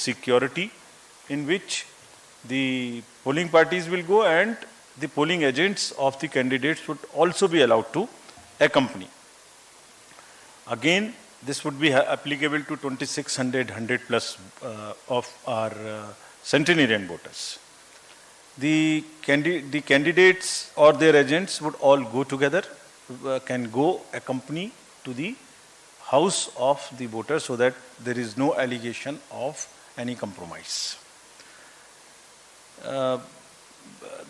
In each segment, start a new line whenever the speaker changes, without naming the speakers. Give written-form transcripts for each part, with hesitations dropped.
security in which the polling parties will go and the polling agents of the candidates would also be allowed to accompany. Again, this would be applicable to 2,600, 100 plus of our centenarian voters. The candidates or their agents would all go together, can go accompany to the house of the voter so that there is no allegation of any compromise.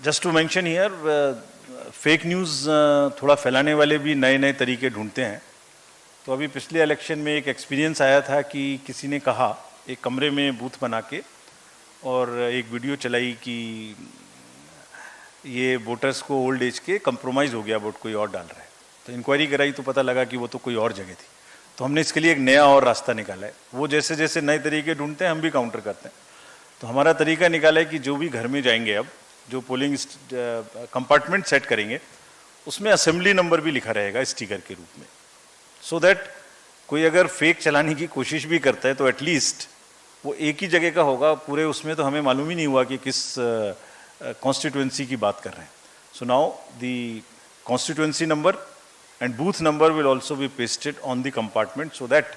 Just to mention here, fake news थोड़ा फैलाने वाले भी नए नए तरीके ढूंढते हैं. तो अभी पिछले इलेक्शन में एक एक्सपीरियंस आया था कि किसी ने कहा एक कमरे में बूथ बना के और एक वीडियो चलाई कि ये वोटर्स को ओल्ड एज के कंप्रोमाइज़ हो गया, वोट कोई और डाल रहा है. तो इंक्वायरी कराई तो पता लगा कि वो तो कोई और जगह थी. तो हमने इसके लिए एक नया और रास्ता निकाला है. वो जैसे जैसे नए तरीके ढूंढते हैं हम भी काउंटर करते हैं. तो हमारा तरीका निकाला है कि जो भी घर में जाएंगे, अब जो पोलिंग कंपार्टमेंट सेट करेंगे उसमें असेंबली नंबर भी लिखा रहेगा स्टिकर के रूप में, सो दैट कोई अगर फेक चलाने की कोशिश भी करता है तो एटलीस्ट वो एक ही जगह का होगा. पूरे उसमें तो हमें मालूम ही नहीं हुआ कि किस कॉन्स्टिट्यूएंसी की बात कर रहे हैं. So now the constituency number and booth number will also be pasted on the compartment so that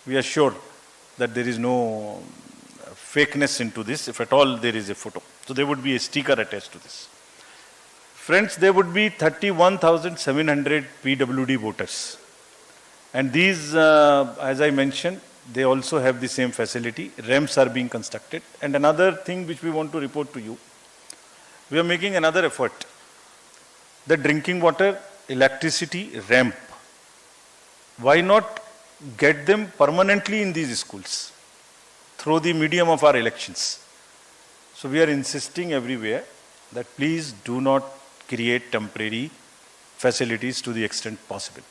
we are sure that there is no fakeness into this, if at all there is a photo. So there would be a sticker attached to this. Friends, there would be 31,700 PWD voters. And these, as I mentioned, they also have the same facility. Ramps are being constructed. And another thing which we want to report to you, we are making another effort. The drinking water, electricity, ramp, why not get them permanently in these schools through the medium of our elections? So we are insisting everywhere that please do not create temporary facilities to the extent possible.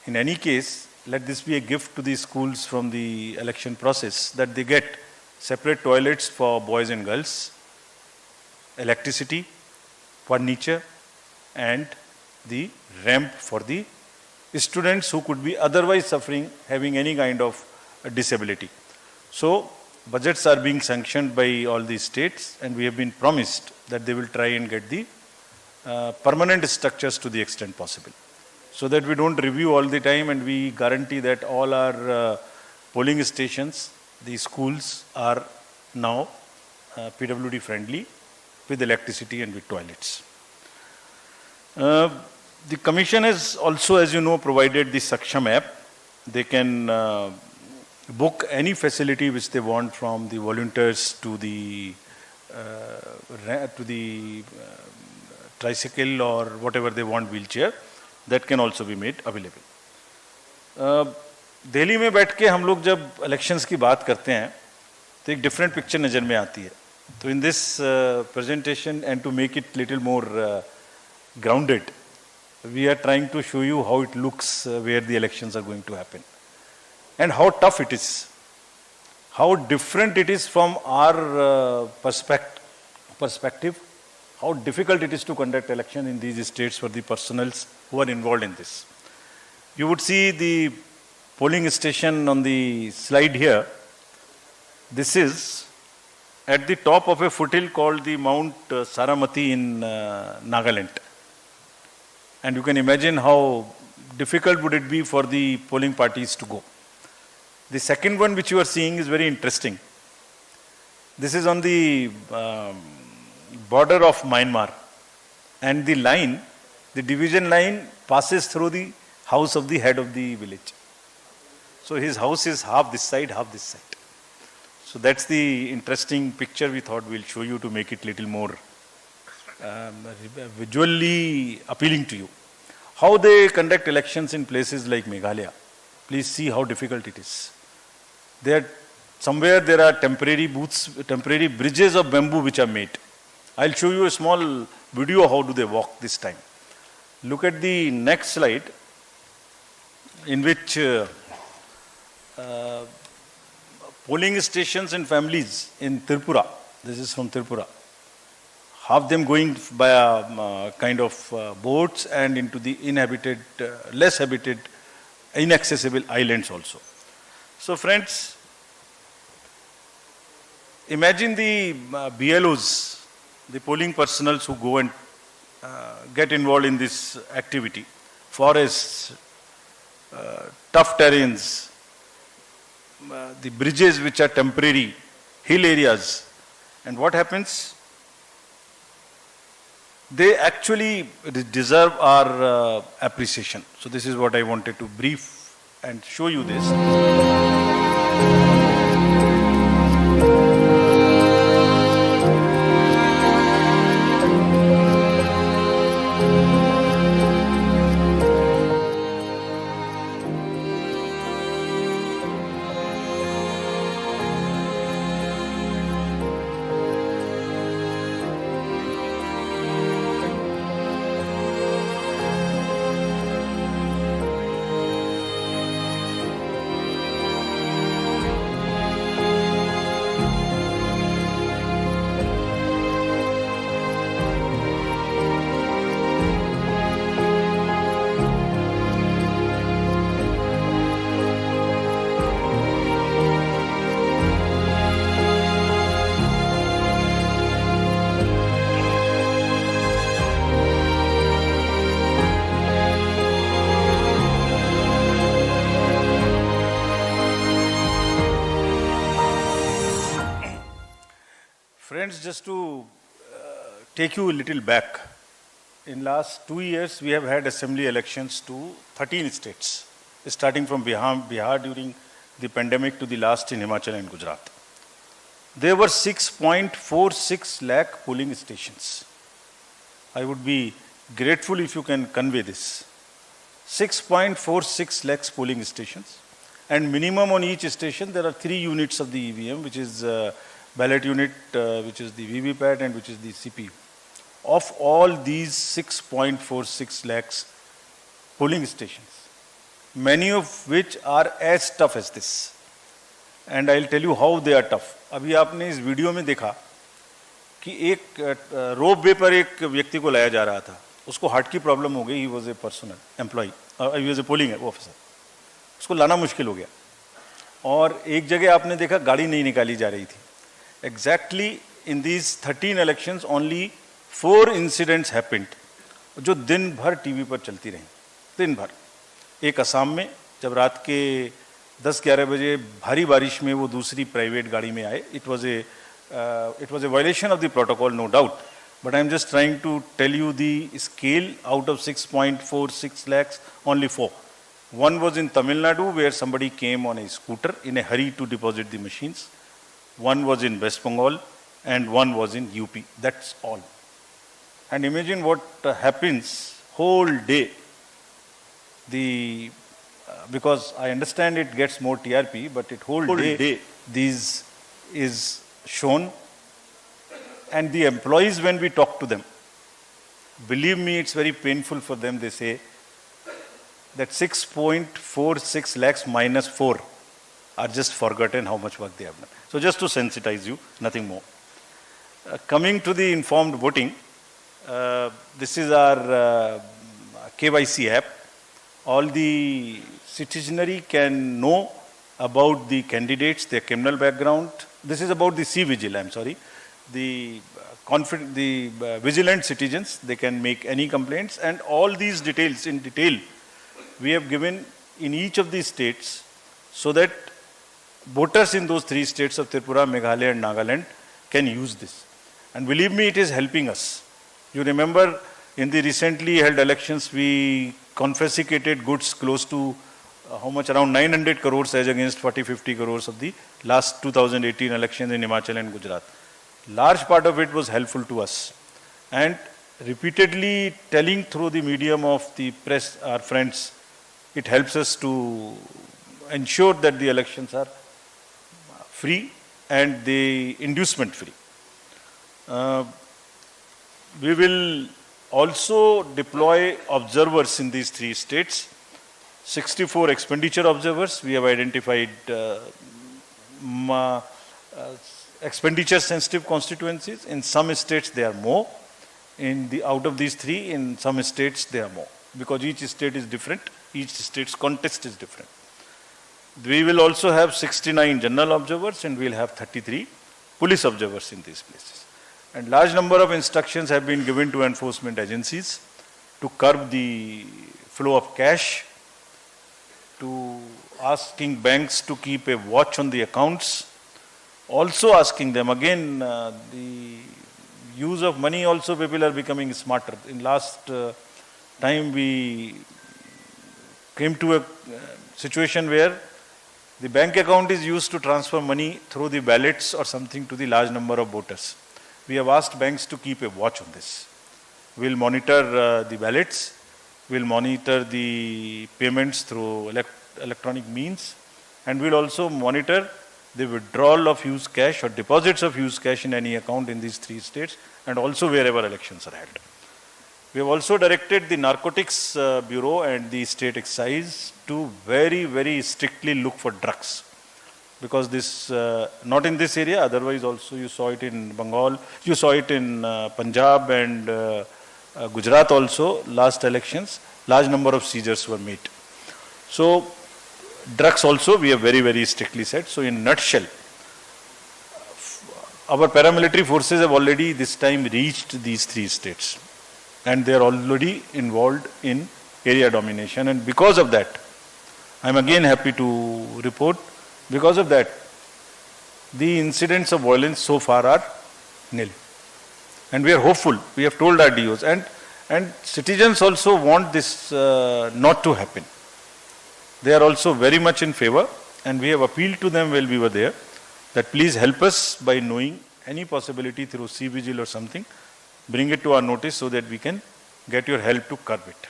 In any case, let this be a gift to the schools from the election process that they get separate toilets for boys and girls, electricity, furniture, and the ramp for the students who could be otherwise suffering, having any kind of disability. So budgets are being sanctioned by all the states, and we have been promised that they will try and get the permanent structures to the extent possible, so that we don't review all the time, and we guarantee that all our polling stations, the schools are now PWD friendly with electricity and with toilets. The Commission has also, as you know, provided the Saksham app. They can book any facility which they want, from the volunteers to the tricycle or whatever they want, wheelchair, that can also be made available. Delhi में बैठ के हम लोग जब elections की बात करते हैं तो एक डिफरेंट पिक्चर नज़र में आती है. तो in this presentation and to make it little more grounded, we are trying to show you how it looks where the elections are going to happen and how tough it is, how different it is from our perspective, how difficult it is to conduct election in these states for the personals who are involved in this. You would see the polling station on the slide here. This is at the top of a foothill called the Mount Saramati in Nagaland. And you can imagine how difficult would it be for the polling parties to go. The second one which you are seeing is very interesting. This is on the border of Myanmar, and the line, the division line, passes through the house of the head of the village. So his house is half this side, half this side. So that's the interesting picture we thought we'll show you to make it little more visually appealing to you. How they conduct elections in places like Meghalaya. Please see how difficult it is. Somewhere there are temporary booths, temporary bridges of bamboo which are made. I'll show you a small video how do they walk this time. Look at the next slide, in which polling stations and families in Tripura, this is from Tripura, half them going by a kind of boats and into the inhabited, less habited, inaccessible islands also. So friends, imagine the BLOs, the polling personnel who go and get involved in this activity. Forests, tough terrains, the bridges which are temporary, hill areas. And what happens? They actually deserve our appreciation. So this is what I wanted to brief and show you this. Friends, just to take you a little back, in last 2 years we have had assembly elections to 13 states, starting from Bihar during the pandemic to the last in Himachal and Gujarat. There were 6.46 lakh polling stations. I would be grateful if you can convey this. 6.46 lakhs polling stations, and minimum on each station there are 3 units of the EVM, which is ballot unit, which is the VVPAT and which is the CPU. Of all these 6.46 lakhs polling stations, many of which are as tough as this. And I'll tell you how they are tough. अभी आपने इस video में देखा कि एक रोप वे पर एक व्यक्ति को लाया जा रहा था, उसको हार्ट की प्रॉब्लम हो गई, he was a personal employ, he was a polling officer, उसको लाना मुश्किल हो गया। और एक जगह आपने देखा गाड़ी नहीं निकाली जा रही थी। Exactly in these 13 elections, only 4 incidents happened, जो दिन भर टीवी पर चलती रहीं, दिन भर। एक असम में जब रात के 10-11 बजे भारी बारिश में वो दूसरी प्राइवेट गाड़ी में आए, it was a violation of the protocol, no doubt, but I am just trying to tell you the scale. Out of 6.46 lakhs, only 4. One was in Tamil Nadu, where somebody came on a scooter in a hurry to deposit the machines. One was in West Bengal and one was in UP. That's all. And imagine what happens whole day. Because I understand it gets more TRP, but it whole day this is shown. And the employees, when we talk to them, believe me, it's very painful for them. They say that 6.46 lakhs minus 4 are just forgotten how much work they have done. So just to sensitize you, nothing more. Coming to the informed voting, this is our KYC app. All the citizenry can know about the candidates, their criminal background. This is about the C-Vigil, I'm sorry. The vigilant citizens, they can make any complaints, and all these details in detail we have given in each of these states, so that voters in those 3 states of Tripura, Meghalaya and Nagaland can use this. And believe me, it is helping us. You remember in the recently held elections, we confiscated goods close to how much, around 900 crores as against 40-50 crores of the last 2018 elections in Himachal and Gujarat. Large part of it was helpful to us. And repeatedly telling through the medium of the press, our friends, it helps us to ensure that the elections are free and the inducement free. We will also deploy observers in these 3 states. 64 expenditure observers. We have identified expenditure sensitive constituencies. In some states there are more. Out of these 3, in some states there are more, because each state is different. Each state's context is different. We will also have 69 general observers and we will have 33 police observers in these places. And large number of instructions have been given to enforcement agencies to curb the flow of cash, to asking banks to keep a watch on the accounts, also asking them, again, the use of money also people are becoming smarter. In last time we came to a situation where the bank account is used to transfer money through the ballots or something to the large number of voters. We have asked banks to keep a watch on this. We'll monitor the ballots, we'll monitor the payments through electronic means, and we'll also monitor the withdrawal of used cash or deposits of used cash in any account in these 3 states, and also wherever elections are held. We have also directed the Narcotics Bureau and the State Excise to very, very strictly look for drugs. Because this, not in this area, otherwise also you saw it in Bengal, you saw it in Punjab and Gujarat also, last elections, large number of seizures were made. So, drugs also we have very, very strictly said. So, in nutshell, our paramilitary forces have already this time reached these 3 states. And they are already involved in area domination. And because of that, I am again happy to report, because of that, the incidents of violence so far are nil. And we are hopeful, we have told our DOs, and citizens also want this not to happen. They are also very much in favor, and we have appealed to them while we were there, that please help us by knowing any possibility through C-Vigil or something, bring it to our notice so that we can get your help to curb it.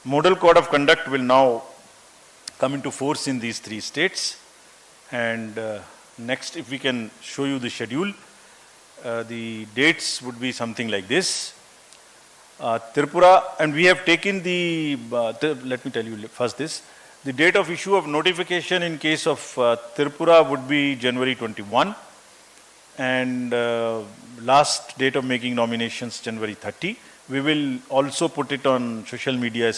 Model Code of Conduct will now come into force in these 3 states. And next, if we can show you the schedule, the dates would be something like this. Tripura, and we have taken let me tell you first this. The date of issue of notification in case of Tripura would be January 21. And last date of making nominations, January 30. We will also put it on social media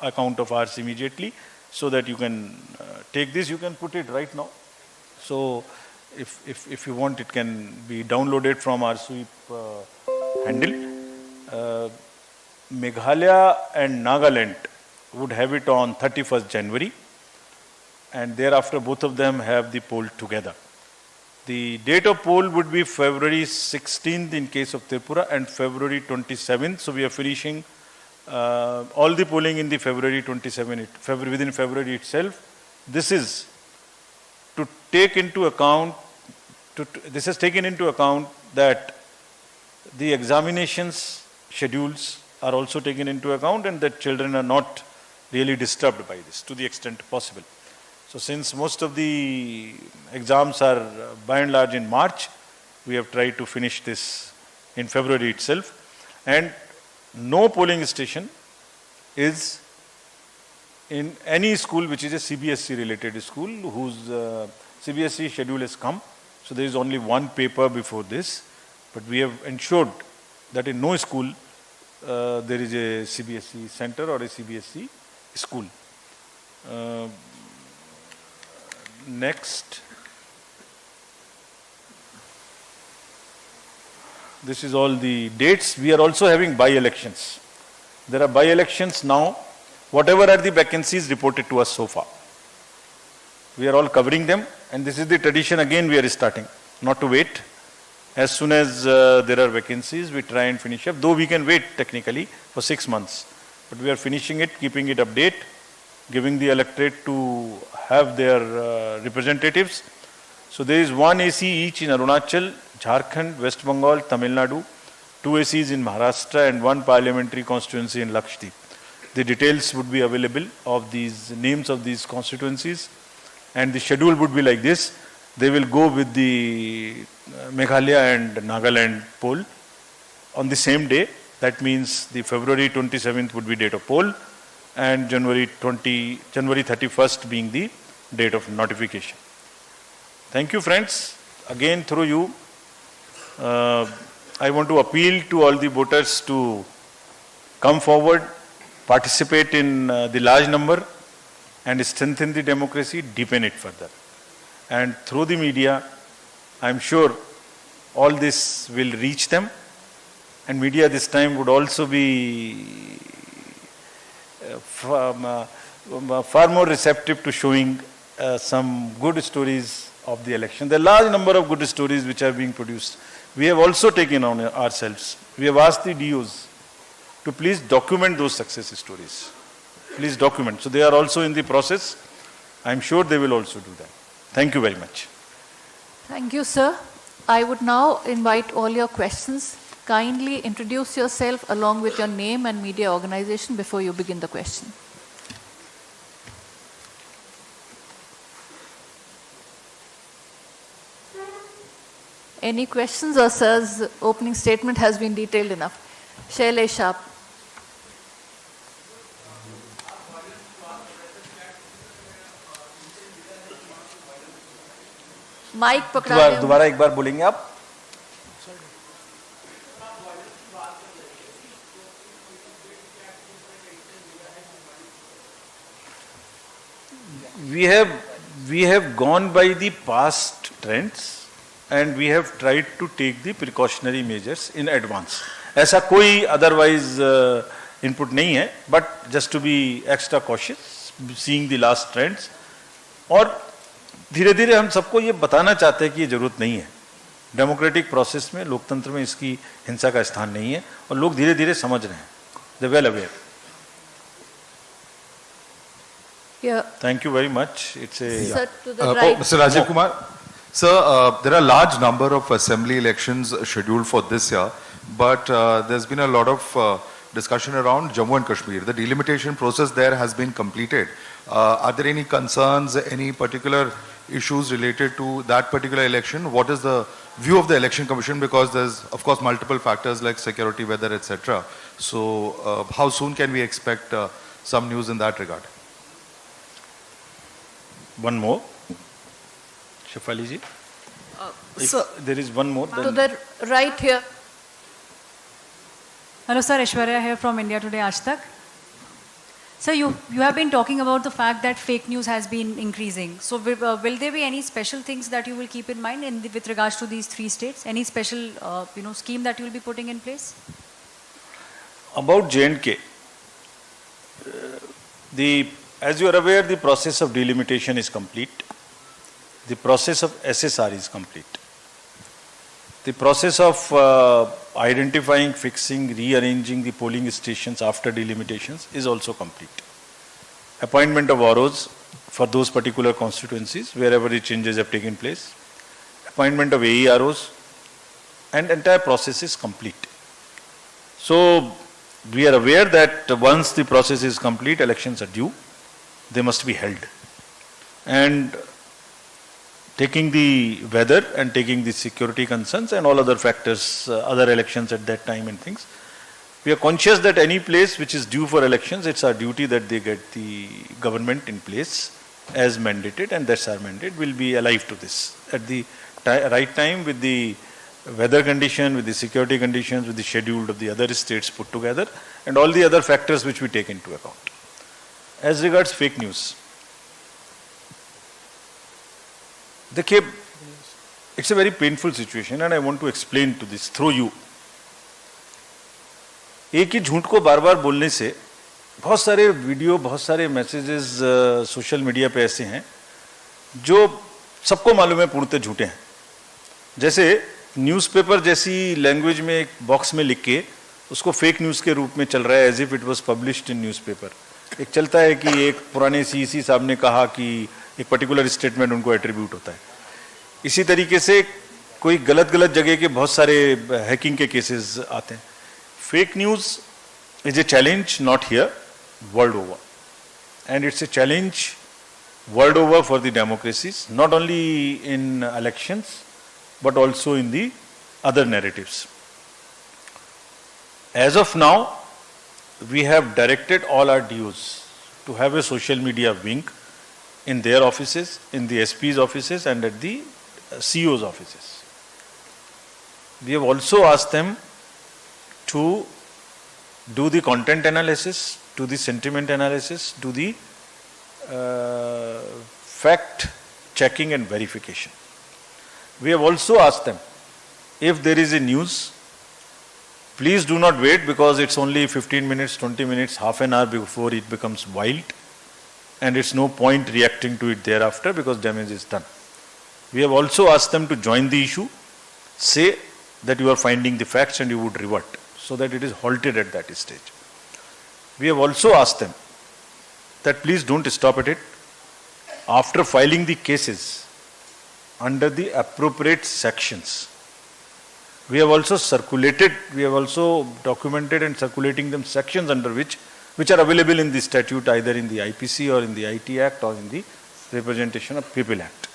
account of ours immediately, so that you can take this, you can put it right now. So if you want, it can be downloaded from our sweep handle. Meghalaya and Nagaland would have it on 31st January, and thereafter both of them have the poll together. The date of poll would be February 16th in case of Tripura and February 27th. So we are finishing all the polling in the February 27th, within February itself. This is to take into account, this has taken into account that the examinations schedules are also taken into account, and that children are not really disturbed by this to the extent possible. So since most of the exams are by and large in March, we have tried to finish this in February itself. And no polling station is in any school which is a CBSE related school whose CBSE schedule has come. So there is only one paper before this, but we have ensured that in no school there is a CBSE center or a CBSE school. Next, this is all the dates. We are also having by-elections. There are by-elections now, whatever are the vacancies reported to us so far. We are all covering them, and this is the tradition again we are starting, not to wait. As soon as there are vacancies, we try and finish up, though we can wait technically for 6 months. But we are finishing it, keeping it update, giving the electorate to have their representatives. So there is 1 AC each in Arunachal, Jharkhand, West Bengal, Tamil Nadu, 2 ACs in Maharashtra, and 1 parliamentary constituency in Lakshadweep. The details would be available of these names of these constituencies, and the schedule would be like this. They will go with the Meghalaya and Nagaland poll on the same day. That means the February 27th would be date of poll, and January 31st being the date of notification. Thank you, friends. Again, through you, I want to appeal to all the voters to come forward, participate in the large number, and strengthen the democracy, deepen it further. and through the media, I'm sure all this will reach them, and media this time would also be far more receptive to showing some good stories of the election. There are large number of good stories which are being produced. We have also taken on ourselves. We have asked the DOs to please document those success stories. Please document. So they are also in the process. I'm sure they will also do that. Thank you very much.
Thank you, sir. I would now invite all your questions. Kindly introduce yourself along with your name and media organization before you begin the question. Any questions, or sir's opening statement has been detailed enough? Shailesh Sharp. Mic पकड़ा
दोबारा एक बार बोलेंगे आप? We have gone by the past trends and we have tried to take the precautionary measures in advance. ऐसा कोई otherwise input नहीं है, but just to be extra cautious, seeing the last trends. और धीरे धीरे हम सबको ये बताना चाहते हैं कि ये जरूरत नहीं है. डेमोक्रेटिक प्रोसेस में, लोकतंत्र में इसकी हिंसा का स्थान नहीं है और लोग धीरे धीरे समझ रहे हैं. They're well aware.
Yeah.
Thank you very much. It's a
Sir, to the right.
Mr. Rajiv Kumar, sir, there are large number of assembly elections scheduled for this year, but there's been a lot of discussion around Jammu and Kashmir. The delimitation process there has been completed. Are there any concerns, any particular issues related to that particular election? What is the view of the Election Commission? Because there's, of course, multiple factors like security, weather, etc. So, how soon can we expect some news in that regard?
one more. Shafali ji.
So,
there is one more.
to the right here.
Hello sir, Aishwarya here from India Today Aaj Tak. Sir, you have been talking about the fact that fake news has been increasing. So will there be any special things that you will keep in mind with regards to these 3 states? Any special scheme that you will be putting in place?
About J&K, as you are aware, the process of delimitation is complete. The process of SSR is complete. The process of identifying, fixing, rearranging the polling stations after delimitations is also complete. Appointment of ROs for those particular constituencies wherever the changes have taken place. Appointment of AEROs, and entire process is complete. So we are aware that once the process is complete, elections are due. They must be held. And taking the weather and taking the security concerns and all other factors, other elections at that time and things, we are conscious that any place which is due for elections, it's our duty that they get the government in place as mandated, and that's our mandate. We'll be alive to this at the right time with the weather condition, with the security conditions, with the schedule of the other states put together, and all the other factors which we take into account. As regards fake news, it's a very painful situation and I want to explain to this through you. एक ही झूठ को बार बार बोलने से बहुत सारे video, बहुत सारे messages social media पे ऐसे हैं जो सबको मालूम है पूर्णतः झूठे हैं. जैसे न्यूज़पेपर जैसी लैंग्वेज में एक बॉक्स में लिख के उसको फेक न्यूज़ के रूप में चल रहा है, as if it was published in newspaper. एक चलता है कि एक पुराने सीईसी साहब ने कहा कि एक पर्टिकुलर स्टेटमेंट उनको एट्रीब्यूट होता है. इसी तरीके से कोई गलत गलत जगह के बहुत सारे हैकिंग के केसेस आते हैं. Fake news is a challenge not here, world over, and it's a challenge world over for the democracies, not only in elections but also in the other narratives. As of now, we have directed all our DOs to have a social media wing in their offices, in the SP's offices and at the CO's offices. We have also asked them to do the content analysis, do the sentiment analysis, do the fact checking and verification. We have also asked them, if there is a news, please do not wait because it's only 15 minutes, 20 minutes, half an hour before it becomes wild, and it's no point reacting to it thereafter because damage is done. We have also asked them to join the issue, say that you are finding the facts and you would revert, so that it is halted at that stage. We have also asked them that please don't stop at it. After filing the cases under the appropriate sections, we have also documented and circulating them sections under which are available in the statute, either in the IPC or in the IT Act or in the Representation of People Act.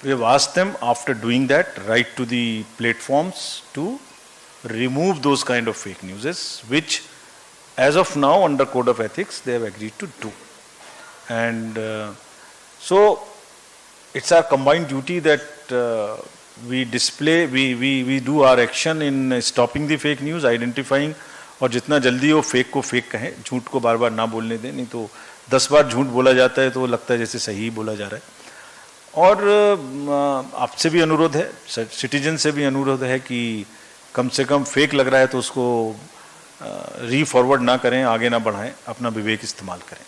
We have asked them, after doing that, write to the platforms to remove those kind of fake news, which as of now under Code of Ethics they have agreed to do. And so it's our combined duty that we do our action in stopping the fake news, identifying, और जितना जल्दी वो fake को fake कहें, झूठ को बार बार ना बोलने दें, नहीं तो 10 बार झूठ बोला जाता है तो लगता है जैसे सही बोला जा रहा है. और आपसे भी अनुरोध है, सिटीजन से भी अनुरोध है कि कम से कम फेक लग रहा है तो उसको री-फॉरवर्ड ना करें, आगे ना बढ़ाएं, अपना विवेक इस्तेमाल करें.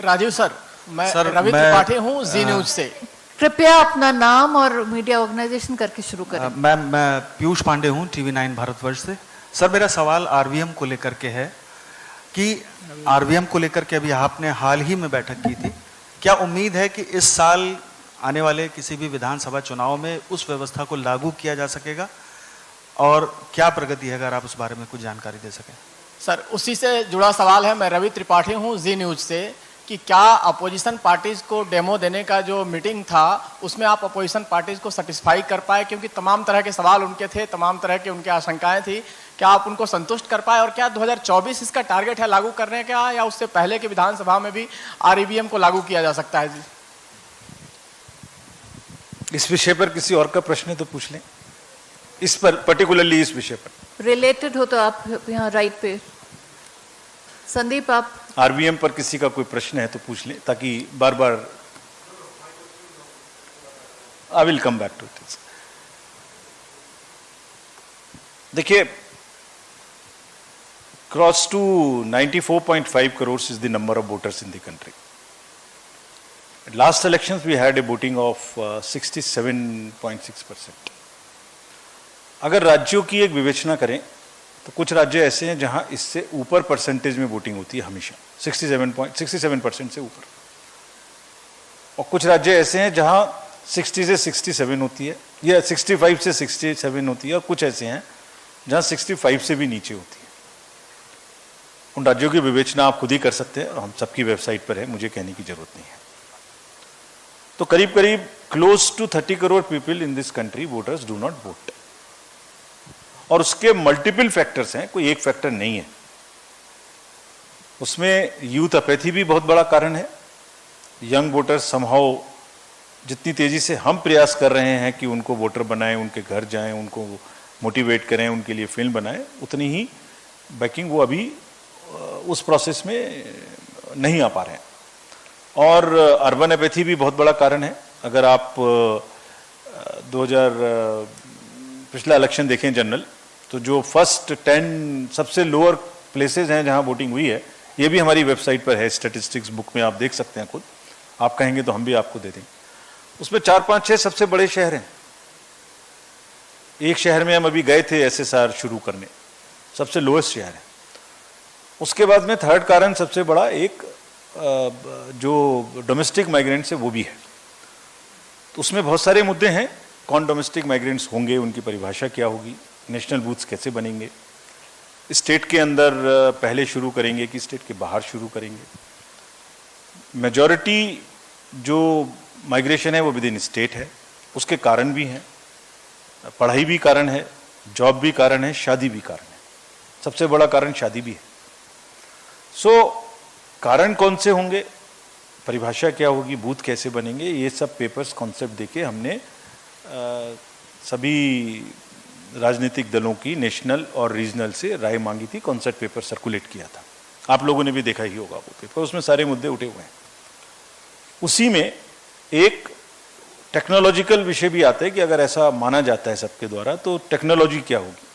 राजीव सर, मैं रवि त्रिपाठी हूँ जी न्यूज से.
कृपया अपना नाम और मीडिया ऑर्गेनाइजेशन करके शुरू करें.
मैं पीयूष पांडे हूँ TV9 भारतवर्ष से. सर, मेरा सवाल आरवीएम को लेकर के है कि आरवीएम को लेकर के अभी आपने हाल ही में बैठक की थी. क्या उम्मीद है कि इस साल आने वाले किसी भी विधानसभा चुनाव में उस व्यवस्था को लागू किया जा सकेगा, और क्या प्रगति है, अगर आप उस बारे में कुछ जानकारी दे सकें?
सर, उसी से जुड़ा सवाल है. मैं रवि त्रिपाठी हूँ जी न्यूज से, कि क्या अपोजिशन पार्टीज को डेमो देने का जो मीटिंग था उसमें आप अपोजिशन पार्टीज को सेटिस्फाई कर पाए, क्योंकि तमाम तरह के सवाल उनके थे, तमाम तरह की उनकी आशंकाएं थी. क्या आप उनको संतुष्ट कर पाए, और क्या 2024 इसका टारगेट है लागू करने का, या उससे पहले की विधानसभा में भी आरईवीएम को लागू किया जा सकता है? जी,
इस विषय पर किसी और का प्रश्न है तो पूछ लें. इस पर पर्टिकुलरली इस विषय पर
रिलेटेड हो तो आप यहाँ राइट पे. संदीप, आप
आरवीएम पर किसी का कोई प्रश्न है तो पूछ लें, ताकि बार बार. I will come back to it. देखिए, cross to 94.5 crores is the number of voters in the country. At last elections we had a voting of 67.6%. अगर राज्यों की एक विवेचना करें तो कुछ राज्य ऐसे हैं जहां इससे ऊपर परसेंटेज में वोटिंग होती है हमेशा, 67% से ऊपर, और कुछ राज्य ऐसे हैं जहां 60 से 67 होती है, या 65 से 67 होती है, और कुछ ऐसे हैं जहां 65 से भी नीचे होती है. उन राज्यों की विवेचना आप खुद ही कर सकते हैं, और हम सबकी वेबसाइट पर है, मुझे कहने की जरूरत नहीं है. तो करीब करीब close to 30 crore people in this country voters do not vote. और उसके मल्टीपल फैक्टर्स हैं, कोई एक फैक्टर नहीं है. उसमें यूथ अपैथी भी बहुत बड़ा कारण है. यंग वोटर्स समहाउ, जितनी तेजी से हम प्रयास कर रहे हैं कि उनको वोटर बनाएं, उनके घर जाएं, उनको मोटिवेट करें, उनके लिए फिल्म बनाएं, उतनी ही बैकिंग वो अभी उस प्रोसेस में नहीं आ पा रहे हैं. और अर्बन अपैथी भी बहुत बड़ा कारण है. अगर आप 2000 पिछला इलेक्शन देखें जनरल, तो जो फर्स्ट 10 सबसे लोअर प्लेसेस हैं जहां वोटिंग हुई है, ये भी हमारी वेबसाइट पर है, स्टैटिस्टिक्स बुक में आप देख सकते हैं खुद. आप कहेंगे तो हम भी आपको दे देंगे. उसमें 4, 5, 6 सबसे बड़े शहर हैं. एक शहर में हम अभी गए थे SSR शुरू करने, सबसे लोएस्ट शहर है. उसके बाद में थर्ड कारण सबसे बड़ा एक जो डोमेस्टिक माइग्रेंट्स है वो भी है. तो उसमें बहुत सारे मुद्दे हैं. कौन डोमेस्टिक माइग्रेंट्स होंगे, उनकी परिभाषा क्या होगी, नेशनल बूथ्स कैसे बनेंगे, स्टेट के अंदर पहले शुरू करेंगे कि स्टेट के बाहर शुरू करेंगे. मेजॉरिटी जो माइग्रेशन है वो विद इन स्टेट है, उसके कारण भी हैं. पढ़ाई भी कारण है, जॉब भी कारण है, शादी भी कारण है. सबसे बड़ा कारण शादी भी है. सो कारण कौन से होंगे, परिभाषा क्या होगी, बूथ कैसे बनेंगे, ये सब पेपर्स कॉन्सेप्ट देके हमने सभी राजनीतिक दलों की नेशनल और रीजनल से राय मांगी थी. कॉन्सेप्ट पेपर सर्कुलेट किया था, आप लोगों ने भी देखा ही होगा वो पेपर. उसमें सारे मुद्दे उठे हुए हैं. उसी में एक टेक्नोलॉजिकल विषय भी आता है कि अगर ऐसा माना जाता है सबके द्वारा तो टेक्नोलॉजी क्या होगी।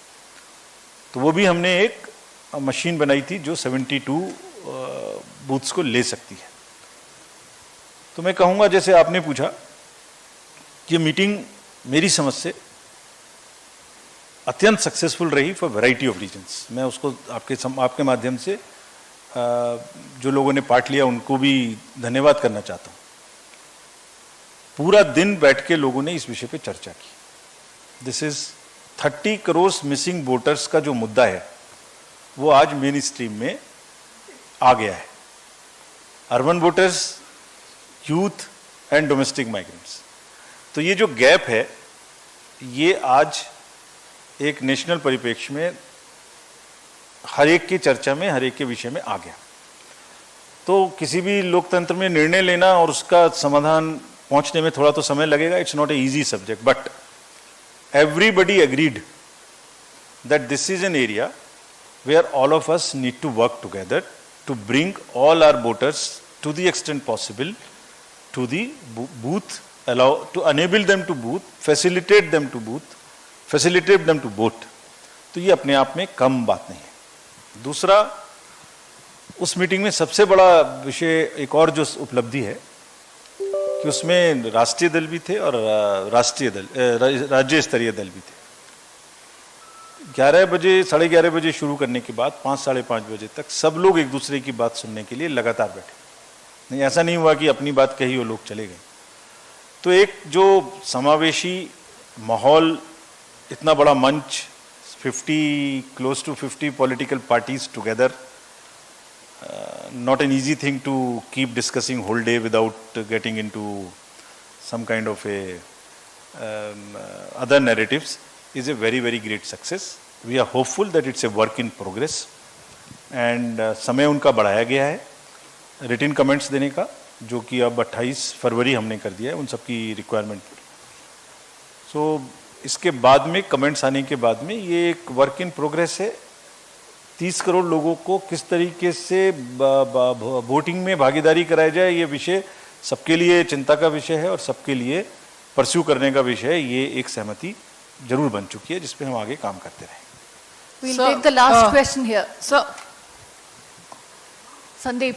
तो वो भी हमने एक मशीन बनाई थी जो 72 बूथ्स को ले सकती है। तो मैं कहूँगा, जैसे आपने पूछा कि मीटिंग मेरी समझ से अत्यंत सक्सेसफुल रही फॉर वैरायटी ऑफ रीजन्स। मैं उसको आपके माध्यम से जो लोगों ने पार्ट लिया उनको भी धन्यवाद करना चाहता हूँ। पूरा दिन बैठ के लोगों ने इस विषय पे चर्चा की। This is 30 crore missing voters का जो मुद्दा है वो आज मेन स्ट्रीम में आ गया है। Urban voters, youth and domestic migrants. तो ये जो गैप है ये आज एक नेशनल परिप्रेक्ष्य में हर एक की चर्चा में, हर एक के विषय में आ गया। तो किसी भी लोकतंत्र में निर्णय लेना और उसका समाधान पहुंचने में थोड़ा तो समय लगेगा। It's not a easy subject, but everybody agreed that this is an area where all of us need to work together to bring all our voters to the extent possible to the booth, allow to enable them to booth, facilitate them to booth, facilitate them to vote। तो ये अपने आप में कम बात नहीं है। दूसरा, उस मीटिंग में सबसे बड़ा विषय एक और जो उपलब्धि है कि उसमें राष्ट्रीय दल भी थे और राज्य स्तरीय दल भी थे। 11 बजे, 11:30 बजे शुरू करने के बाद 5, 5:30 बजे तक सब लोग एक दूसरे की बात सुनने के लिए लगातार बैठे। नहीं, ऐसा नहीं हुआ कि अपनी बात कही और लोग चले गए। तो एक जो समावेशी माहौल, इतना बड़ा मंच, 50 to 50 political parties together, not an easy thing to keep discussing whole day without getting into some kind of a other narratives, is a very, very great success. We are hopeful that it's a work in progress and समय उनका बढ़ाया गया है written comments देने का, जो कि अब 28 फरवरी हमने कर दिया है उन सबकी रिक्वायरमेंट पर। सो इसके बाद में कमेंट्स आने के बाद में ये एक वर्क इन प्रोग्रेस है। 30 करोड़ लोगों को किस तरीके से वोटिंग में भागीदारी कराया जाए, ये विषय सबके लिए चिंता का विषय है और सबके लिए परस्यू करने का विषय है। ये एक सहमति जरूर बन चुकी है जिस पे हम आगे काम करते रहें।
We'll take the last question here.
Sir,
Sandeep.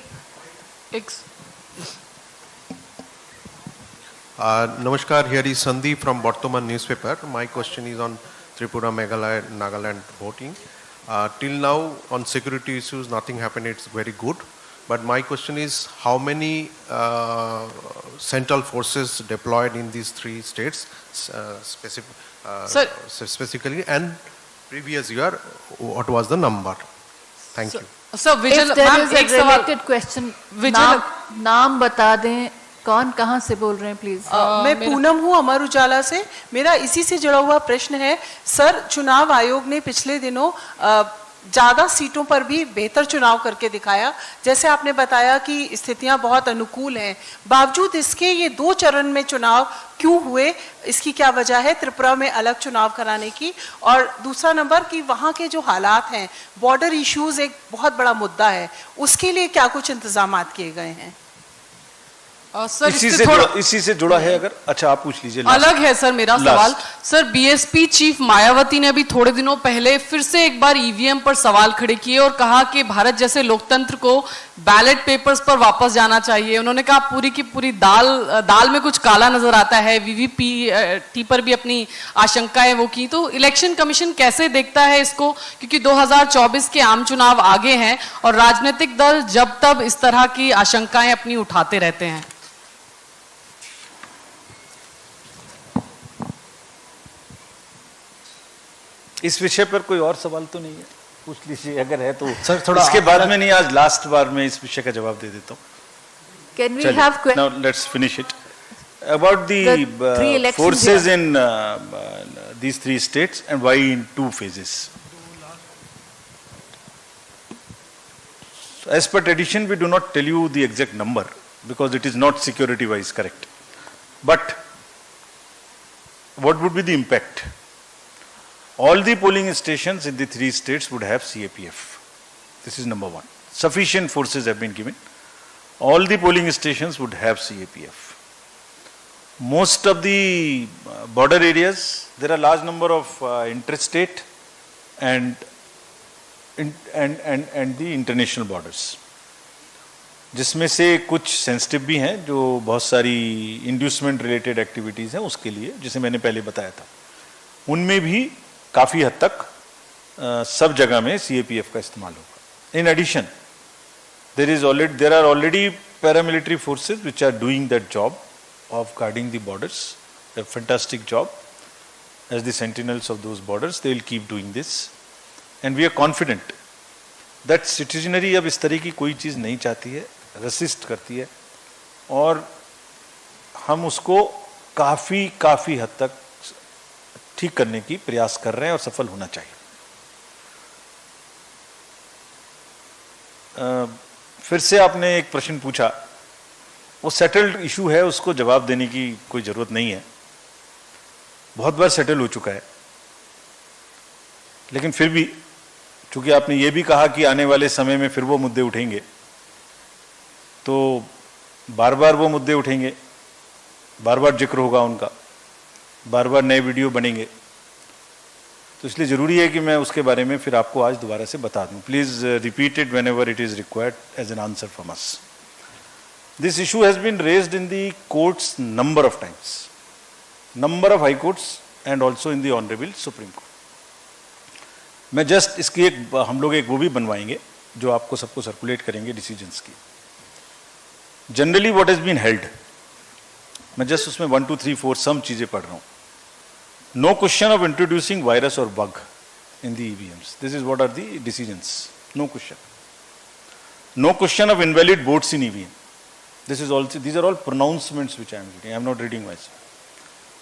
Namaskar, here is Sandeep from Bartaman newspaper. My question is on Tripura, Meghalaya, Nagaland voting. Till now, on security issues, nothing happened. It's very good. But my question is, how many central forces deployed in these 3 states, specifically, and previous year, what was the number? Thank you.
Sir,
If there is a related question, नाम बता दें, कौन कहाँ से बोल रहे हैं please.
मैं पूनम हूँ अमर उजाला से। मेरा इसी से जुड़ा हुआ प्रश्न है सर, चुनाव आयोग ने पिछले दिनों ज्यादा सीटों पर भी बेहतर चुनाव करके दिखाया। जैसे आपने बताया कि स्थितियां बहुत अनुकूल हैं, बावजूद इसके ये 2 चरण में चुनाव क्यों हुए, इसकी क्या वजह है त्रिपुरा में अलग चुनाव कराने की? और दूसरा नंबर कि वहाँ के जो हालात हैं, बॉर्डर इश्यूज एक बहुत बड़ा मुद्दा है, उसके लिए क्या कुछ इंतजाम किए गए हैं? सर,
इसी से जुड़ा है अगर, अच्छा आप पूछ लीजिए।
अलग है सर मेरा सवाल। सर, बीएसपी चीफ मायावती ने अभी थोड़े दिनों पहले फिर से एक बार ईवीएम पर सवाल खड़े किए और कहा कि भारत जैसे लोकतंत्र को बैलेट पेपर्स पर वापस जाना चाहिए। उन्होंने कहा पूरी की पूरी दाल में कुछ काला नजर आता है। वीवीपी पर भी अपनी आशंकाएं वो की। तो इलेक्शन कमीशन कैसे देखता है इसको, क्योंकि 2024 के आम चुनाव आगे हैं और राजनीतिक दल जब तब इस तरह की आशंकाएं अपनी उठाते रहते हैं।
इस विषय पर कोई और सवाल तो नहीं है, पूछ लीजिए अगर है तो। सर थोड़ा इसके बाद में नहीं, आज लास्ट बार मैं इस विषय का जवाब दे देता हूँ।
Can we have questions?
Now let's finish it. About the forces in these 3 states and why in 2 phases. So as per tradition, we do not tell you the exact number because it is not security-wise correct. But what would be the impact? All the polling stations in the 3 states would have CAPF. This is number 1. Sufficient forces have been given. all the polling stations would have CAPF. Most of the border areas, there are large number of interstate and the international borders, जिसमें से कुछ sensitive भी हैं जो बहुत सारी inducement related activities हैं उसके लिए, जिसे मैंने पहले बताया था, उनमें भी काफ़ी हद तक सब जगह में CAPF का इस्तेमाल होगा. In addition there are already paramilitary forces which are doing that job of guarding the borders, a fantastic job. As the sentinels of those borders, they will keep doing this. And we are confident that citizenry अब इस तरह की कोई चीज़ नहीं चाहती है, resist करती है, और हम उसको काफ़ी हद तक ठीक करने की प्रयास कर रहे हैं और सफल होना चाहिए. फिर से आपने एक प्रश्न पूछा, वो सेटल्ड इशू है, उसको जवाब देने की कोई ज़रूरत नहीं है, बहुत बार सेटल हो चुका है. लेकिन फिर भी चूंकि आपने ये भी कहा कि आने वाले समय में फिर वो मुद्दे उठेंगे, तो बार बार वो मुद्दे उठेंगे, बार बार जिक्र होगा उनका, बार बार नए वीडियो बनेंगे, तो इसलिए ज़रूरी है कि मैं उसके बारे में फिर आपको आज दोबारा से बता दूं. Please repeat it whenever it is required as an answer from us. This issue has been raised in the courts number of times, number of high courts and also in the honourable supreme court. मैं just इसकी हम लोग एक वो भी बनवाएंगे जो आपको सबको सर्कुलेट करेंगे डिसीजंस की. Generally what has been held, मैं जस्ट उसमें 1 2 3 4 सम चीज़ें पढ़ रहा हूँ. No question of introducing virus or bug in the EVMs. This is what are the decisions. No question. No question of invalid votes in EVM. This is also, these are all pronouncements which I am reading. I am not reading myself.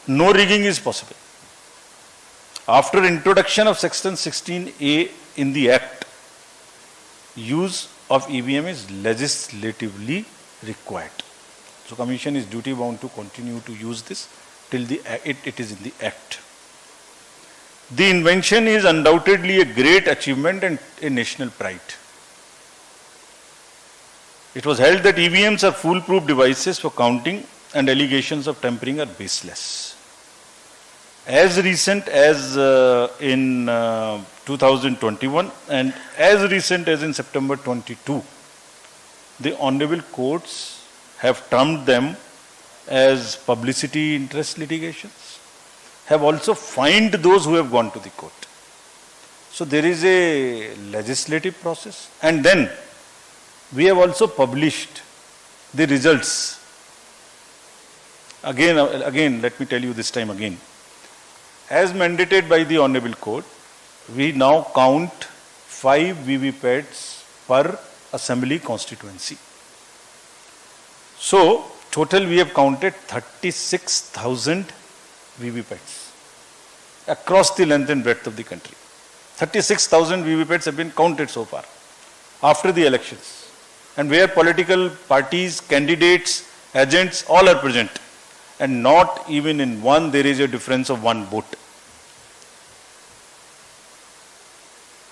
No rigging is possible. After introduction of section 16A in the Act, use of EVM is legislatively required. So Commission is duty bound to continue to use this till it is in the Act. The invention is undoubtedly a great achievement and a national pride. It was held that EVMs are foolproof devices for counting and allegations of tampering are baseless. As recent as in 2021 and as recent as in September 22, the honorable courts have termed them as publicity interest litigations, have also fined those who have gone to the court. So there is a legislative process, and then we have also published the results. Again, let me tell you this time again. As mandated by the Honorable Court, we now count 5 VVPATs per assembly constituency. So, total we have counted 36,000 VVPATs across the length and breadth of the country. 36,000 VVPATs have been counted so far after the elections, and where political parties, candidates, agents, all are present, and not even in one there is a difference of 1 vote.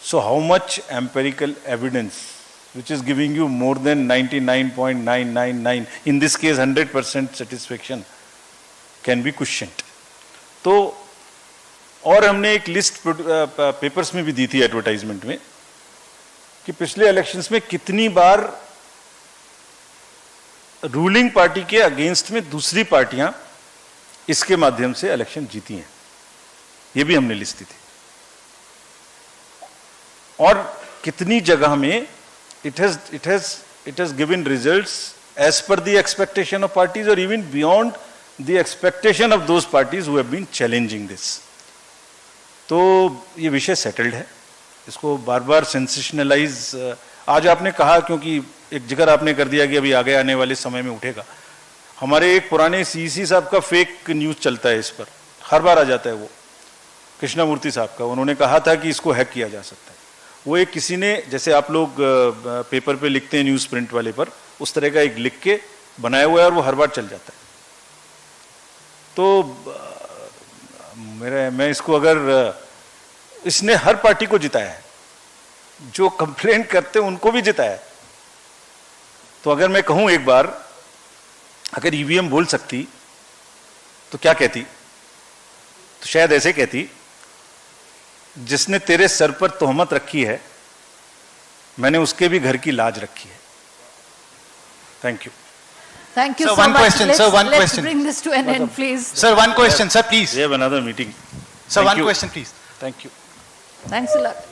So how much empirical evidence which is giving you more than 99.999, in this case 100% satisfaction, can be questioned. तो और हमने एक list papers में भी दी थी advertisement में कि पिछले इलेक्शंस में कितनी बार रूलिंग पार्टी के अगेंस्ट में दूसरी पार्टियां इसके माध्यम से इलेक्शन जीती हैं. ये भी हमने लिस्ट दी थी. और कितनी जगह में it has given results as per the expectation of parties or even beyond the expectation of those parties who have been challenging this. तो ये विषय सेटल्ड है, इसको बार बार सेंसेशनलाइज आज आपने कहा, क्योंकि एक जिक्र आपने कर दिया कि अभी आगे आने वाले समय में उठेगा. हमारे एक पुराने सीसी साहब का फेक न्यूज चलता है, इस पर हर बार आ जाता है, वो कृष्णामूर्ति साहब का. उन्होंने कहा था कि इसको हैक किया जा सकता है. वो एक किसी ने, जैसे आप लोग पेपर पे लिखते हैं न्यूज़ प्रिंट वाले पर, उस तरह का एक लिख के बनाया हुआ है और वो हर बार चल जाता है. तो मैं इसको, अगर इसने हर पार्टी को जिताया है, जो कंप्लेंट करते हैं उनको भी जिताया है. तो अगर मैं कहूं एक बार, अगर ईवीएम बोल सकती तो क्या कहती? तो शायद ऐसे कहती, जिसने तेरे सर पर तोहमत रखी है, मैंने उसके भी घर की लाज रखी है. Thank you.
Thank you
Sir,
so
one
much.
question,
Let's,
sir, one
let's
question.
bring this to an end, please.
Sir, one question, sir, please.
We have another meeting.
Sir,
Thank
one
you.
question, please.
Thank you.
Thanks a lot.